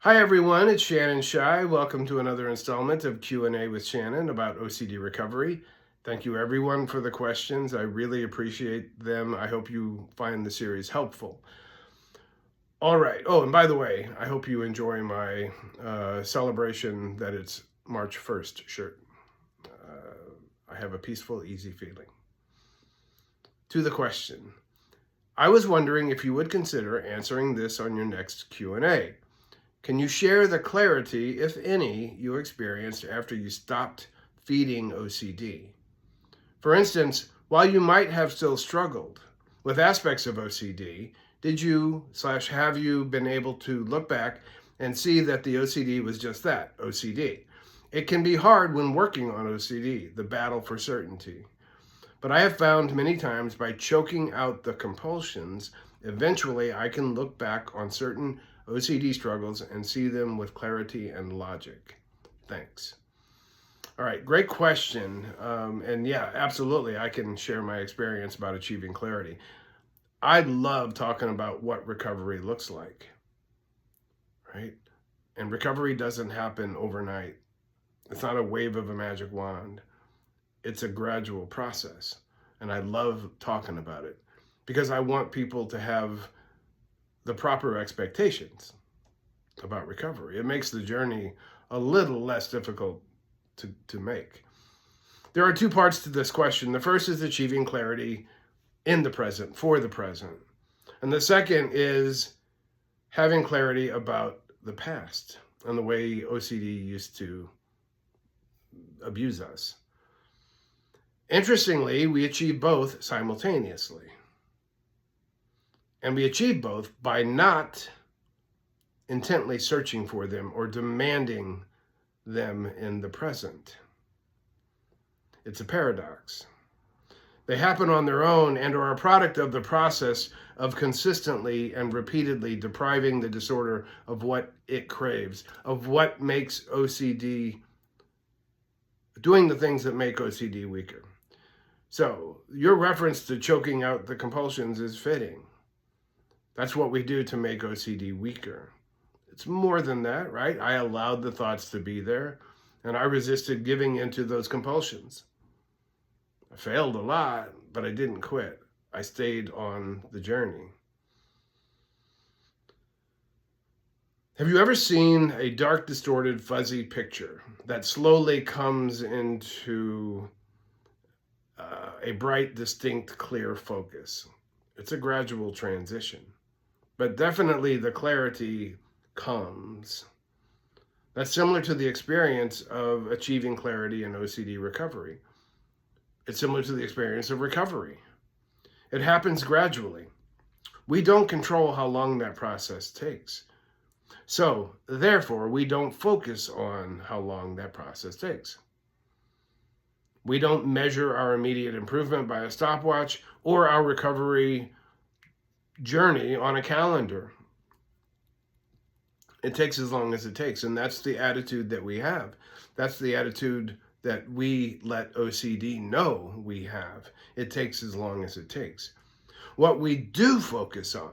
Hi everyone, it's Shannon Shy. Welcome to another installment of Q&A with Shannon about OCD recovery. Thank you everyone for the questions. I really appreciate them. I hope you find the series helpful. All right. Oh, and by the way, I hope you enjoy my celebration that it's March 1st shirt. I have a peaceful, easy feeling. To the question. I was wondering if you would consider answering this on your next Q&A. Can you share the clarity, if any, you experienced after you stopped feeding OCD? For instance, while you might have still struggled with aspects of OCD, did you/have you been able to look back and see that the OCD was just that, OCD? It can be hard when working on OCD, the battle for certainty. But I have found many times by choking out the compulsions, eventually I can look back on certain OCD struggles and see them with clarity and logic. Thanks. All right, great question. And yeah, absolutely, I can share my experience about achieving clarity. I love talking about what recovery looks like, right? And recovery doesn't happen overnight. It's not a wave of a magic wand. It's a gradual process. And I love talking about it because I want people to have the proper expectations about recovery. It makes the journey a little less difficult to make. There are two parts to this question. The first is achieving clarity in the present, for the present. And the second is having clarity about the past and the way OCD used to abuse us. Interestingly, we achieve both simultaneously. And we achieve both by not intently searching for them or demanding them in the present. It's a paradox. They happen on their own and are a product of the process of consistently and repeatedly depriving the disorder of what it craves, of what makes OCD, doing the things that make OCD weaker. So your reference to choking out the compulsions is fitting. That's what we do to make OCD weaker. It's more than that, right? I allowed the thoughts to be there, and I resisted giving into those compulsions. I failed a lot, but I didn't quit. I stayed on the journey. Have you ever seen a dark, distorted, fuzzy picture that slowly comes into a bright, distinct, clear focus? It's a gradual transition, but definitely the clarity comes. That's similar to the experience of achieving clarity in OCD recovery. It's similar to the experience of recovery. It happens gradually. We don't control how long that process takes. So, therefore, we don't focus on how long that process takes. We don't measure our immediate improvement by a stopwatch or our recovery journey on a calendar. It takes as long as it takes, and that's the attitude that we have. That's the attitude that we let OCD know we have. It takes as long as it takes. What we do focus on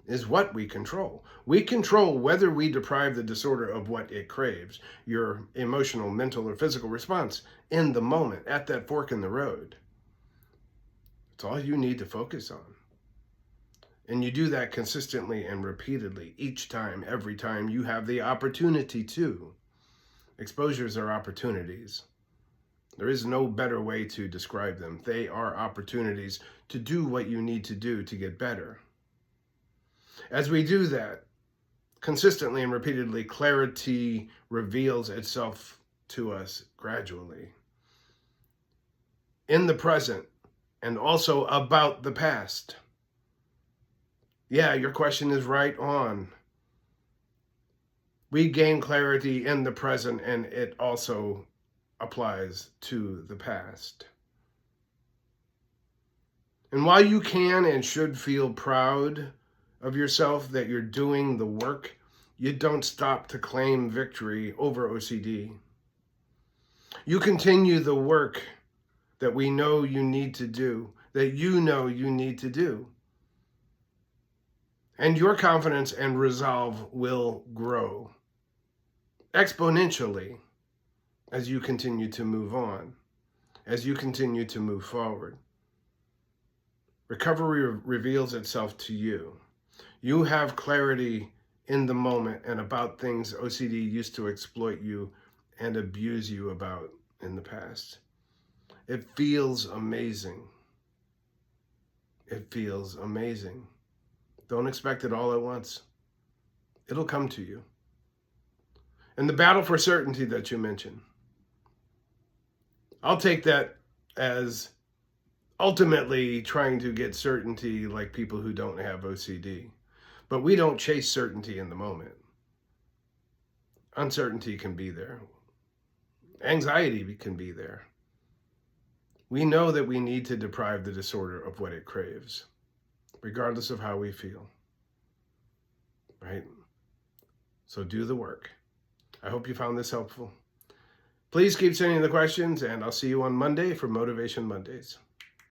is what we control. We control whether we deprive the disorder of what it craves, your emotional, mental, or physical response in the moment, at that fork in the road. It's all you need to focus on. And you do that consistently and repeatedly, each time, every time you have the opportunity to. Exposures are opportunities. There is no better way to describe them. They are opportunities to do what you need to do to get better. As we do that, consistently and repeatedly, clarity reveals itself to us gradually. In the present, and also about the past. Yeah, your question is right on. We gain clarity in the present, and it also applies to the past. And while you can and should feel proud of yourself that you're doing the work, you don't stop to claim victory over OCD. You continue the work that we know you need to do, that you know you need to do. And your confidence and resolve will grow. exponentially as you continue to move on, as you continue to move forward. Recovery reveals itself to you. You have clarity in the moment and about things OCD used to exploit you and abuse you about in the past. It feels amazing. It feels amazing. Don't expect it all at once. It'll come to you. And the battle for certainty that you mentioned, I'll take that as ultimately trying to get certainty like people who don't have OCD. But we don't chase certainty in the moment. Uncertainty can be there. Anxiety can be there. We know that we need to deprive the disorder of what it craves, regardless of how we feel. Right? So do the work. I hope you found this helpful. Please keep sending the questions, and I'll see you on Monday for Motivation Mondays.